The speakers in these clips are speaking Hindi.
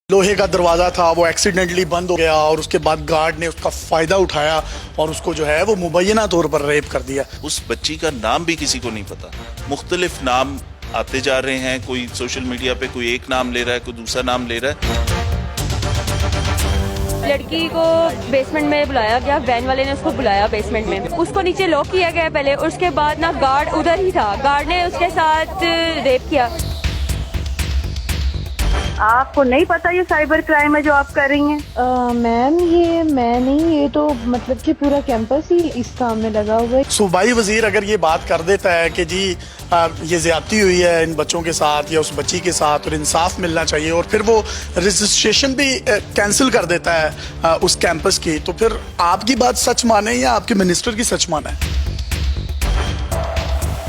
लोहे का दरवाज़ा था वो एक्सीडेंटली बंद हो गया और उसके बाद गार्ड ने उसका फ़ायदा उठाया और उसको जो है वो मुबैना तौर पर रेप कर दिया। उस बच्ची का नाम भी किसी को नहीं पता। मुख्तलिफ नाम आते जा रहे हैं, कोई सोशल मीडिया पे कोई एक नाम ले रहा है, कोई दूसरा नाम ले रहा है। लड़की को बेसमेंट में बुलाया गया, वैन वाले ने उसको बुलाया बेसमेंट में, उसको नीचे लॉक किया गया पहले, और उसके बाद ना गार्ड उधर ही था, गार्ड ने उसके साथ रेप किया। आपको नहीं पता ये साइबर क्राइम है जो आप कर रही हैं? मैम ये मैं नहीं, ये तो मतलब कि पूरा कैंपस ही इस काम में लगा हुआ है। सूबाई वजीर अगर ये बात कर देता है कि जी ये ज्यादती हुई है इन बच्चों के साथ या उस बच्ची के साथ और इंसाफ मिलना चाहिए, और फिर वो रजिस्ट्रेशन भी कैंसिल कर देता है उस कैंपस की, तो फिर आपकी बात सच माने या आपके मिनिस्टर की सच माने?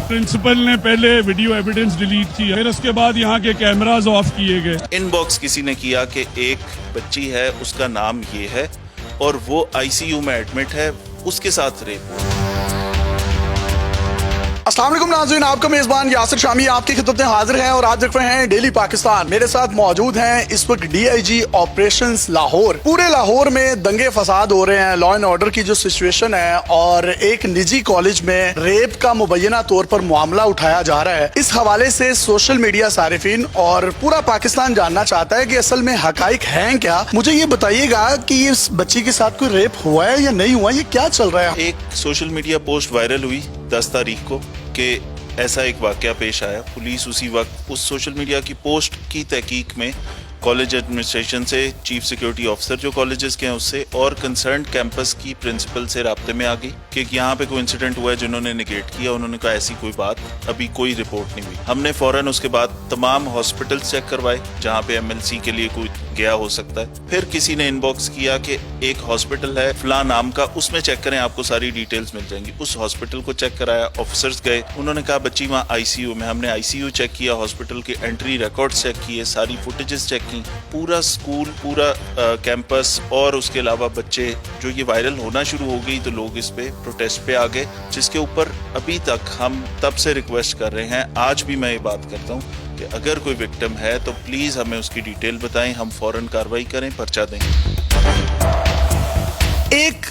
प्रिंसिपल ने पहले वीडियो एविडेंस डिलीट की, फिर उसके बाद यहाँ के कैमरास ऑफ किए गए। इनबॉक्स किसी ने किया कि एक बच्ची है, उसका नाम ये है और वो आईसीयू में एडमिट है, उसके साथ रेप हुआ। अस्सलाम वालेकुम नाज़रीन, आपका मेज़बान यासिर शामी आपकी खिदमत में हाजिर है और आज देख रहे हैं डेली पाकिस्तान। मेरे साथ मौजूद हैं इस वक्त डीआईजी ऑपरेशंस लाहौर। पूरे लाहौर में दंगे फसाद हो रहे हैं, लॉ एंड ऑर्डर की जो सिचुएशन है, और एक निजी कॉलेज में रेप का मुबैना तौर पर मामला उठाया जा रहा है। इस हवाले से सोशल मीडिया सारिफिन और पूरा पाकिस्तान जानना चाहता है कि असल में हकाइक हैं क्या। मुझे ये बताइएगा कि इस बच्ची के साथ कोई रेप हुआ है या नहीं हुआ, ये क्या चल रहा है? एक सोशल मीडिया पोस्ट वायरल हुई 10 तारीख को कि ऐसा एक वाकया पेश आया। पुलिस उसी वक्त उस सोशल मीडिया की पोस्ट की तहकीक में कॉलेज एडमिनिस्ट्रेशन से, चीफ सिक्योरिटी ऑफिसर जो कॉलेजेस के हैं उससे और कंसर्न कैंपस की प्रिंसिपल से राब्ते में आ गई कि यहाँ पे कोई इंसिडेंट हुआ है, जिन्होंने निगेट किया। उन्होंने कहा ऐसी कोई बात अभी कोई रिपोर्ट नहीं हुई। हमने फौरन उसके बाद तमाम हॉस्पिटल चेक करवाए जहाँ पे एमएलसी के लिए कोई गया हो सकता है। फिर किसी ने इनबॉक्स किया कि एक हॉस्पिटल है फला नाम का, उसमें चेक करें, आपको सारी डिटेल्स मिल जाएंगी। उस हॉस्पिटल को चेक कराया, ऑफिसर्स गए, उन्होंने कहा बच्ची वहाँ आईसीयू में। हमने आईसीयू चेक किया, हॉस्पिटल के एंट्री रिकॉर्ड चेक किए, सारी फुटेजेस चेक की, पूरा स्कूल, पूरा कैंपस, और उसके अलावा बच्चे। जो ये वायरल होना शुरू हो गई तो लोग इस पे प्रोटेस्ट पे आ गए, जिसके ऊपर अभी तक हम तब से रिक्वेस्ट कर रहे हैं। आज भी मैं ये बात करता हूँ कि अगर कोई विक्टिम है तो प्लीज हमें उसकी डिटेल बताएं, हम फौरन कार्रवाई करें, पर्चा दें। एक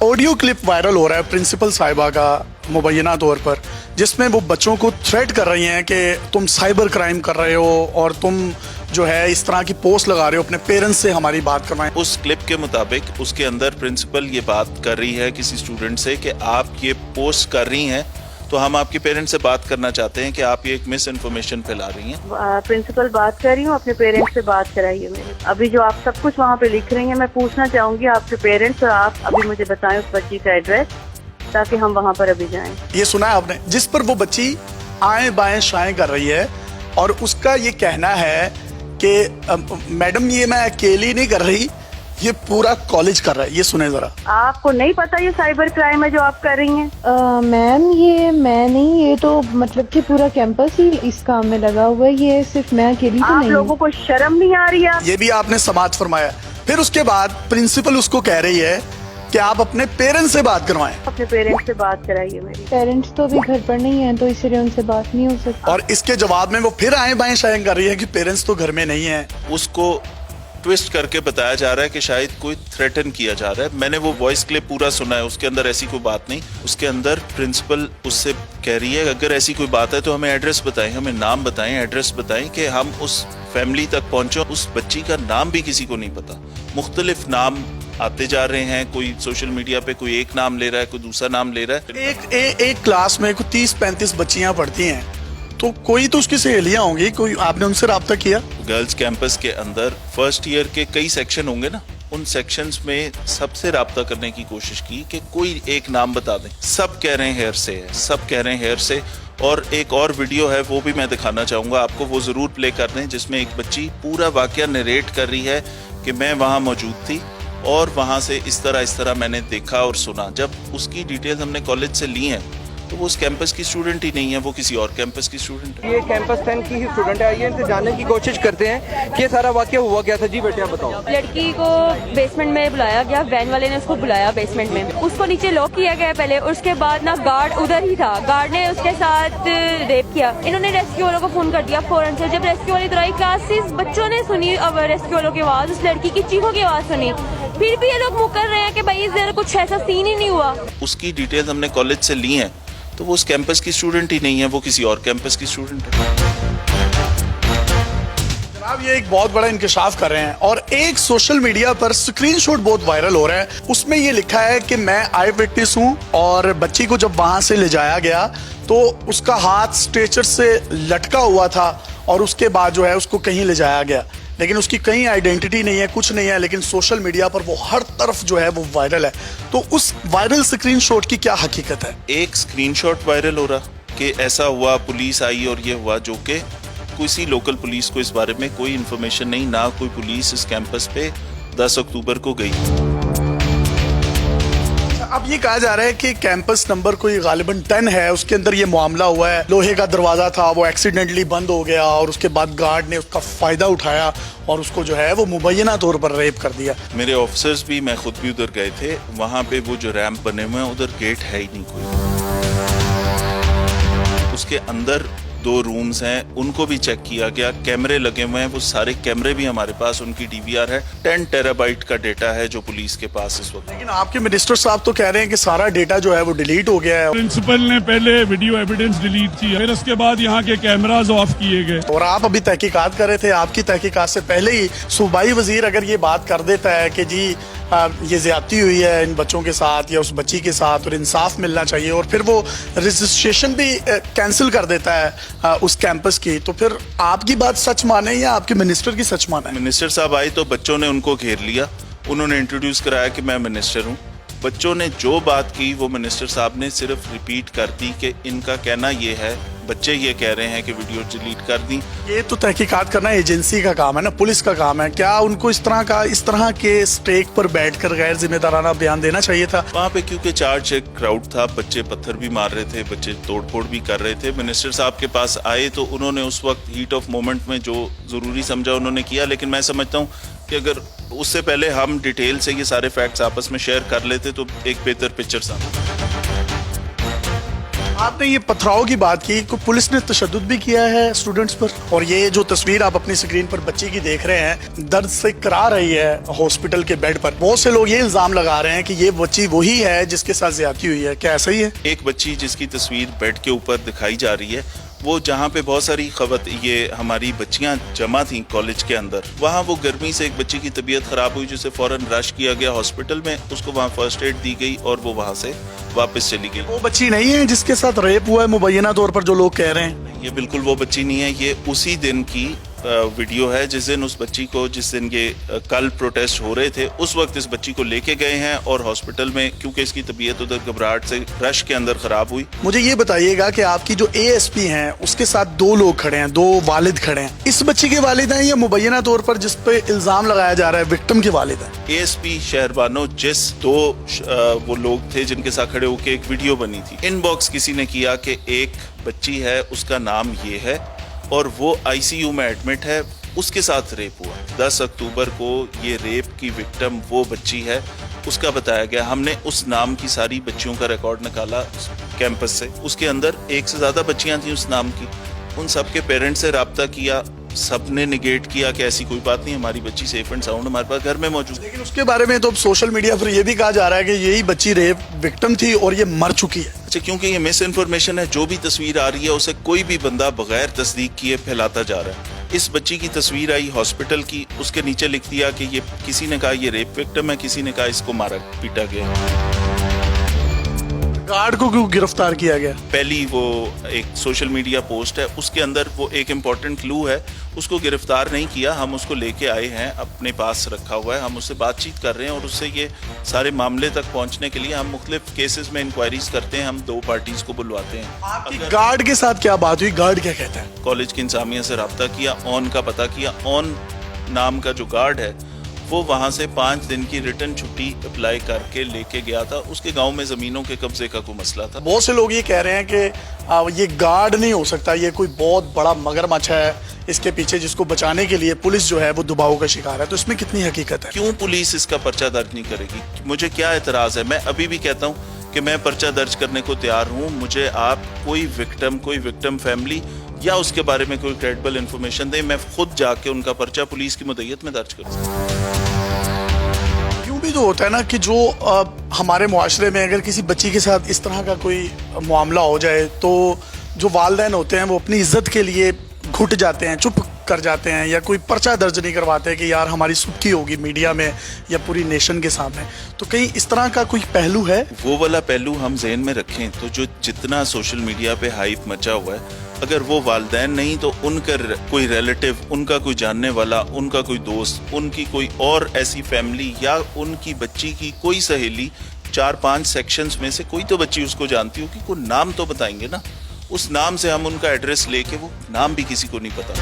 ऑडियो क्लिप वायरल हो रहा है प्रिंसिपल साहिबा का मुबैना तौर पर, जिसमें वो बच्चों को थ्रेट कर रही हैं कि तुम साइबर क्राइम कर रहे हो और तुम जो है इस तरह की पोस्ट लगा रहे हो, अपने पेरेंट्स से हमारी बात करवाएं। उस क्लिप के मुताबिक उसके अंदर प्रिंसिपल ये बात कर रही है किसी स्टूडेंट से कि आप ये पोस्ट कर रही हैं तो हम आपके पेरेंट्स से बात करना चाहते हैं कि आप ये एक मिस इन्फॉर्मेशन फैला रही हैं। प्रिंसिपल बात कर रही हूँ, अपने पेरेंट्स से बात कराइए मेरे। अभी जो आप सब कुछ वहाँ पे लिख रही हैं, मैं पूछना चाहूंगी आपके पेरेंट्स, और आप अभी मुझे बताएं उस बच्ची का एड्रेस ताकि हम वहाँ पर अभी जाएं। ये सुना है आपने, जिस पर वो बच्ची आए बाएं शाएं कर रही है और उसका ये कहना है कि मैडम ये मैं अकेली नहीं कर रही, ये पूरा कॉलेज कर रहा है। ये सुने जरा। आपको नहीं पता ये साइबर क्राइम है जो आप कर रही हैं? मैम ये मैं नहीं, ये तो मतलब कि पूरा कैंपस ही इस काम में लगा हुआ है, ये सिर्फ मैं अकेली तो नहीं। आप लोगों को शर्म नहीं आ रही है? ये भी आपने समाज फरमाया। फिर उसके बाद प्रिंसिपल उसको कह रही है कि आप अपने पेरेंट्स से बात करवाएं। अपने पेरेंट्स से बात कराइए मेरी। पेरेंट्स तो अभी घर पर नहीं है, तो इसलिए उनसे बात नहीं हो सकती। और इसके जवाब में वो फिर आए बाएं शाएं कर रही है कि पेरेंट्स तो घर में नहीं है। उसको ट्विस्ट करके बताया जा रहा है कि शायद कोई थ्रेटन किया जा रहा है। मैंने वो वॉइस क्लिप पूरा सुना है, उसके अंदर ऐसी कोई बात नहीं। उसके अंदर प्रिंसिपल उससे कह रही है अगर ऐसी कोई बात है तो हमें एड्रेस बताएं, हमें नाम बताएं, एड्रेस बताएं कि हम उस फैमिली तक पहुंचो। उस बच्ची का नाम भी किसी को नहीं पता। मुख्तलिफ नाम आते जा रहे हैं, कोई सोशल मीडिया पे कोई एक नाम ले रहा है, कोई दूसरा नाम ले रहा है। एक क्लास में 30-35 बच्चियां पढ़ती हैं, तो कोई तो उसकी सहेलियां होंगी, कोई आपने उनसे राब्ता किया? गर्ल्स कैंपस के अंदर फर्स्ट ईयर के कई सेक्शन होंगे ना, उन सेक्शंस में सबसे राब्ता करने की कोशिश की कि कोई एक नाम बता दें। सब कह रहे हैं हेयर से है, सब कह रहे हैं हेयर से। और एक और वीडियो है, वो भी मैं दिखाना चाहूंगा आपको, वो जरूर प्ले कर दें, जिसमें एक बच्ची पूरा वाकया नरेट कर रही है कि मैं वहां मौजूद थी और वहां से इस तरह मैंने देखा और सुना। जब उसकी डिटेल्स हमने कॉलेज से ली हैं तो वो उस कैंपस की स्टूडेंट ही नहीं है, वो किसी और कैंपस की स्टूडेंट है। ये कैंपस 10 की ही स्टूडेंट है। ये इनसे जानने की कोशिश करते हैं कि ये सारा वाकया हुआ क्या था। जी बेटे आप बताओ। लड़की को बेसमेंट में बुलाया गया, वैन वाले ने उसको बुलाया बेसमेंट में, उसको नीचे लॉक किया गया पहले, उसके बाद ना गार्ड उधर ही था, गार्ड ने उसके साथ रेप किया। इन्होंने रेस्क्यू वालों को फोन कर दिया फौरन से। जब रेस्क्यू वाली इधर आई, क्लासेस बच्चों ने सुनी अब रेस्क्यू वालों की आवाज, उस लड़की की चीखों की आवाज सुनी, फिर भी ये लोग मुकर रहे हैं कि भाई इधर कुछ ऐसा सीन ही नहीं हुआ। उसकी डिटेल हमने कॉलेज से ली हैं, तो वो उस कैंपस की स्टूडेंट ही नहीं है, वो किसी और कैंपस की स्टूडेंट है। जनाब ये एक बहुत बड़ा इंकशाफ कर रहे हैं और एक सोशल मीडिया पर स्क्रीनशॉट बहुत वायरल हो रहा है। उसमें ये लिखा है कि मैं आई विटनेस हूँ और बच्ची को जब वहां से ले जाया गया तो उसका हाथ स्ट्रेचर से लटका हुआ था और उसके बाद जो है उसको कहीं ले जाया गया, लेकिन उसकी कहीं आइडेंटिटी नहीं है, कुछ नहीं है, लेकिन सोशल मीडिया पर वो हर तरफ जो है वो वायरल है। तो उस वायरल स्क्रीनशॉट की क्या हकीकत है? एक स्क्रीनशॉट वायरल हो रहा कि ऐसा हुआ, पुलिस आई और ये हुआ, जो कि किसी लोकल पुलिस को इस बारे में कोई इन्फॉर्मेशन नहीं, ना कोई पुलिस इस कैंपस पे 10 अक्टूबर को गई। अब ये कहा जा रहा है कि कैंपस नंबर कोई गालिबन 10 है, उसके अंदर ये मामला हुआ है। लोहे का दरवाजा था, वो एक्सीडेंटली बंद हो गया और उसके बाद गार्ड ने उसका फायदा उठाया और उसको जो है वो मुबैना तौर पर रेप कर दिया। मेरे ऑफिसर्स भी, मैं खुद भी उधर गए थे। वहां पे वो जो रैंप बने हुए हैं, उधर गेट है ही नहीं कोई। उसके अंदर 2 रूम्स हैं, उनको भी चेक किया गया, कैमरे लगे हुए हैं, वो सारे कैमरे भी हमारे पास, उनकी डीवीआर है। 10 टेराबाइट का डेटा है जो पुलिस के पास इस वक्त। लेकिन आपके मिनिस्टर साहब तो कह रहे हैं कि सारा डेटा जो है वो डिलीट हो गया है प्रिंसिपल ने पहले वीडियो एविडेंस डिलीट की, फिर उसके बाद यहाँ के कैमराज ऑफ किए गए। और आप अभी तहकीकात कर रहे थे। आपकी तहकीकात से पहले ही सूबाई वजीर अगर ये बात कर देता है कि जी ये ज्यादती हुई है इन बच्चों के साथ या उस बच्ची के साथ और इंसाफ मिलना चाहिए, और फिर वो रजिस्ट्रेशन भी कैंसिल कर देता है उस कैंपस की, तो फिर आपकी बात सच माने या आपके मिनिस्टर की सच माने? मिनिस्टर साहब आए तो बच्चों ने उनको घेर लिया, उन्होंने इंट्रोड्यूस कराया कि मैं मिनिस्टर हूँ। बच्चों ने जो बात की वो मिनिस्टर साहब ने सिर्फ रिपीट कर दी कि इनका कहना ये है, बच्चे ये कह रहे हैं कि वीडियो डिलीट कर दी। ये तो तहकीकात करना एजेंसी का काम है ना, पुलिस का काम है। क्या उनको इस तरह के स्टेक पर बैठकर गैर जिम्मेदाराना बयान देना चाहिए था? वहाँ पे क्योंकि चार्ज एक क्राउड था, बच्चे पत्थर भी मार रहे थे, बच्चे तोड़फोड़ भी कर रहे थे। मिनिस्टर साहब के पास आए तो उन्होंने उस वक्त हीट ऑफ मोमेंट में जो जरूरी समझा उन्होंने किया, लेकिन मैं समझता हूँ कि अगर उससे पहले हम डिटेल से ये सारे फैक्ट्स आपस में शेयर कर लेते तो एक बेहतर पिक्चर सामने। आपने ये पथराव की बात की, को पुलिस ने तशद्दुद भी किया है स्टूडेंट्स पर, और ये जो तस्वीर आप अपनी स्क्रीन पर बच्ची की देख रहे हैं, दर्द से करा रही है हॉस्पिटल के बेड पर। बहुत से लोग ये इल्जाम लगा रहे हैं कि ये बच्ची वही है जिसके साथ ज्यादती हुई है। क्या ऐसा ही है? एक बच्ची जिसकी तस्वीर बेड के ऊपर दिखाई जा रही है, वो जहाँ पे बहुत सारी ये हमारी बच्चियां जमा थी कॉलेज के अंदर, वहाँ वो गर्मी से एक बच्ची की तबीयत खराब हुई, जिसे फौरन रश किया गया हॉस्पिटल में, उसको वहाँ फर्स्ट एड दी गई और वो वहाँ से वापस चली गई। वो बच्ची नहीं है जिसके साथ रेप हुआ है मुबैना तौर पर जो लोग कह रहे हैं? ये बिल्कुल वो बच्ची नहीं है। ये उसी दिन की वीडियो है जिस दिन उस बच्ची को, जिस दिन ये कल प्रोटेस्ट हो रहे थे, उस वक्त इस बच्ची को लेके गए हैं और हॉस्पिटल में, क्योंकि इसकी तबीयत उधर घबराहट से रश के अंदर खराब हुई। मुझे ये बताइएगा कि आपकी जो एएसपी हैं उसके साथ 2 लोग खड़े हैं, 2 वालिद खड़े हैं। इस बच्ची के वालिद हैं या मुबैना तौर पर जिस पे इल्जाम लगाया जा रहा है विक्टिम के वालिद हैं? एएसपी शहरबानो, जिस 2 वो लोग थे जिनके साथ खड़े होकर एक वीडियो बनी थी, इनबॉक्स किसी ने किया कि एक बच्ची है, उसका नाम ये है और वो आईसीयू में एडमिट है, उसके साथ रेप हुआ। 10 अक्टूबर को ये रेप की विक्टिम वो बच्ची है, उसका बताया गया। हमने उस नाम की सारी बच्चियों का रिकॉर्ड निकाला कैंपस से, उसके अंदर 1 से ज़्यादा बच्चियां थी उस नाम की। उन सब के पेरेंट्स से रब्ता किया, सब ने निगेट किया कि ऐसी कोई बात नहीं, हमारी बच्ची सेफ एंड साउंड हमारे पास घर में मौजूद। लेकिन उसके बारे में तो सोशल मीडिया पर यह भी कहा जा रहा है कि यही बच्ची रेप विक्टिम थी और ये मर चुकी है। अच्छा, क्योंकि ये मिस इन्फॉर्मेशन है, जो भी तस्वीर आ रही है उसे कोई भी बंदा बगैर तस्दीक किए फैलाता जा रहा है। इस बच्ची की तस्वीर आई हॉस्पिटल की, उसके नीचे लिख दिया कि ये, किसी ने कहा ये रेप विक्टिम है, किसी ने कहा इसको मारा पीटा गया। गार्ड को क्यों गिरफ्तार किया गया? पहली वो एक सोशल मीडिया पोस्ट है, उसके अंदर वो एक इम्पॉर्टेंट क्लू है, उसको गिरफ्तार नहीं किया, हम उसको लेके आए हैं, अपने पास रखा हुआ है, हम उससे बातचीत कर रहे हैं और उससे ये सारे मामले तक पहुंचने के लिए हम मुख्तलिफ केसेस में इंक्वायरीज करते हैं, हम 2 पार्टीज को बुलवाते हैं। आपकी गार्ड के साथ क्या बात हुई? गार्ड क्या कहता है? कॉलेज की इंसामिया से रब्ता किया, ऑन का पता किया, ऑन नाम का जो गार्ड है वो वहां से 5 दिन की रिटर्न छुट्टी अप्लाई करके लेके गया था। उसके गांव में जमीनों के कब्जे का कोई मसला था। बहुत से लोग ये कह रहे हैं कि ये गार्ड नहीं हो सकता, ये कोई बहुत बड़ा मगरमच्छ है इसके पीछे, जिसको बचाने के लिए पुलिस जो है वो दबाव का शिकार है। तो इसमें कितनी हकीकत है? क्यों पुलिस इसका पर्चा दर्ज नहीं करेगी? मुझे क्या एतराज है? मैं अभी भी कहता हूँ कि मैं पर्चा दर्ज करने को तैयार हूँ। मुझे आप कोई विक्टिम फैमिली या उसके बारे में कोई क्रेडिबल इंफॉर्मेशन दे, मैं खुद जाके उनका पर्चा पुलिस की मुद्दत में दर्ज करूँ। यूं भी तो होता है ना कि जो हमारे मुआशरे में अगर किसी बच्ची के साथ इस तरह का कोई मामला हो जाए तो जो वालिदैन होते हैं वो अपनी इज्जत के लिए घुट जाते हैं, चुप कर जाते हैं, या कोई पर्चा दर्ज नहीं करवाते कि यार हमारी सुर्खी होगी मीडिया में या पूरी नेशन के सामने। तो कहीं इस तरह का कोई पहलू है? वो वाला पहलू हम ज़हन में रखें तो जो जितना सोशल मीडिया पे हाइप मचा हुआ है, अगर वो वालिदैन नहीं तो उनका कोई रिलेटिव, उनका कोई जानने वाला, उनका कोई दोस्त, उनकी कोई और ऐसी फैमिली या उनकी बच्ची की कोई सहेली, 4-5 सेक्शंस में से कोई तो बच्ची उसको जानती होगी, कोई नाम तो बताएंगे ना। उस नाम से हम उनका एड्रेस लेके, वो नाम भी किसी को नहीं पता।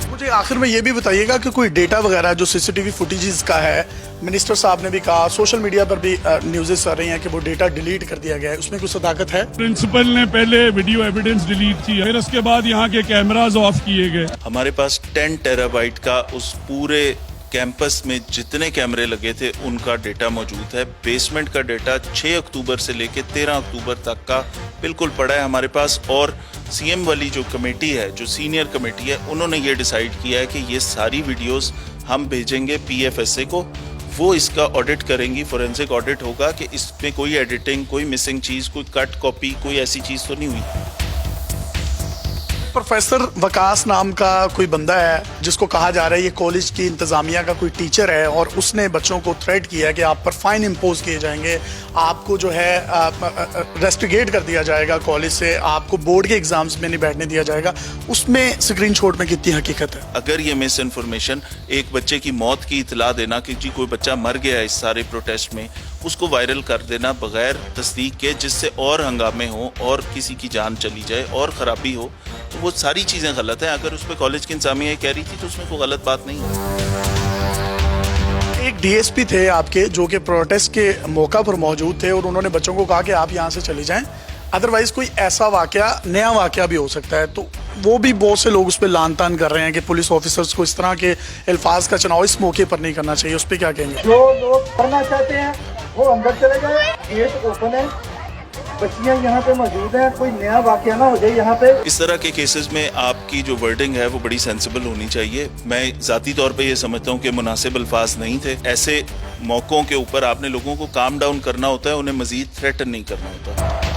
मुझे आखिर में ये भी बताइएगा कि कोई डेटा वगैरह जो सीसीटीवी फुटेजेस का है, मिनिस्टर साहब ने भी कहा, सोशल मीडिया पर भी न्यूज़ेस आ रही हैं कि वो डेटा डिलीट कर दिया गया है, उसमें कुछ सदाकत है? प्रिंसिपल ने पहले वीडियो एविडेंस डिलीट की, फिर उसके बाद यहाँ के कैमरास ऑफ किए गए। हमारे पास 10 टेराबाइट का उस पूरे कैंपस में जितने कैमरे लगे थे उनका डेटा मौजूद है। बेसमेंट का डेटा 6 अक्टूबर से लेके 13 अक्टूबर तक का बिल्कुल पड़ा है हमारे पास। और सीएम वाली जो कमेटी है, जो सीनियर कमेटी है, उन्होंने ये डिसाइड किया है कि ये सारी वीडियोस हम भेजेंगे PFSA को, वो इसका ऑडिट करेंगी, फोरेंसिक ऑडिट होगा कि इसमें कोई एडिटिंग, कोई मिसिंग चीज़, कोई कट कॉपी, कोई ऐसी चीज़ तो नहीं हुई। प्रोफेसर वकास नाम का कोई बंदा है जिसको कहा जा रहा है ये कॉलेज की इंतजामिया का कोई टीचर है, और उसने बच्चों को थ्रेट किया कि आप पर फाइन इम्पोज किए जाएंगे, आपको जो है रेस्ट्रिगेट कर दिया जाएगा कॉलेज से, आपको बोर्ड के एग्जाम्स में नहीं बैठने दिया जाएगा। उसमें स्क्रीनशॉट में कितनी हकीकत है? अगर ये मिस इन्फॉर्मेशन, एक बच्चे की मौत की इतला देना कि जी कोई बच्चा मर गया है इस सारे प्रोटेस्ट में, उसको वायरल कर देना बगैर तस्दीक के, जिससे और हंगामे हो और किसी की जान चली जाए और ख़राबी हो, तो वो सारी चीज़ें गलत हैं। अगर उस पर कॉलेज की इंतजामिया कह रही थी तो उसमें कोई गलत बात नहीं है। एक DSP थे आपके जो कि प्रोटेस्ट के मौका पर मौजूद थे, और उन्होंने बच्चों को कहा कि आप यहाँ से चले जाएं, अदरवाइज कोई ऐसा वाकया, नया वाकया भी हो सकता है। तो वो भी बहुत से लोग उस पर लान तान कर रहे हैं कि पुलिस ऑफिसर्स को इस तरह के अल्फाज का चुनाव इस मौके पर नहीं करना चाहिए। उस पर क्या कहेंगे? जो लोग पढ़ना चाहते हैं वो अंदर चले जाए, गेट ओपन है, बच्चियां यहाँ पे मौजूद हैं, कोई नया वाकया ना हो जाए यहाँ पे। इस तरह के केसेस में आपकी जो वर्डिंग है वो बड़ी सेंसिबल होनी चाहिए। मैं ज़ाती तौर पे ये समझता हूँ कि मुनासिब अल्फाज नहीं थे। ऐसे मौक़ों के ऊपर आपने लोगों को काम डाउन करना होता है, उन्हें मजीद थ्रेटन नहीं करना होता।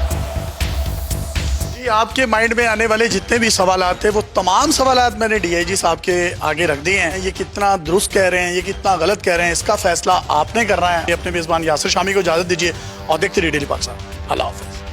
जी, आपके माइंड में आने वाले जितने भी सवालात थे वो तमाम सवालात मैंने DIG साहब के आगे रख दिए हैं। ये कितना दुरुस्त कह रहे हैं, ये कितना गलत कह रहे हैं, इसका फैसला आपने करना है। अपने मेज़बान यासिर शामी को इजाज़त दीजिए और देखते रहिए डेली पाकिस्तान। अल्लाह हाफ़िज़।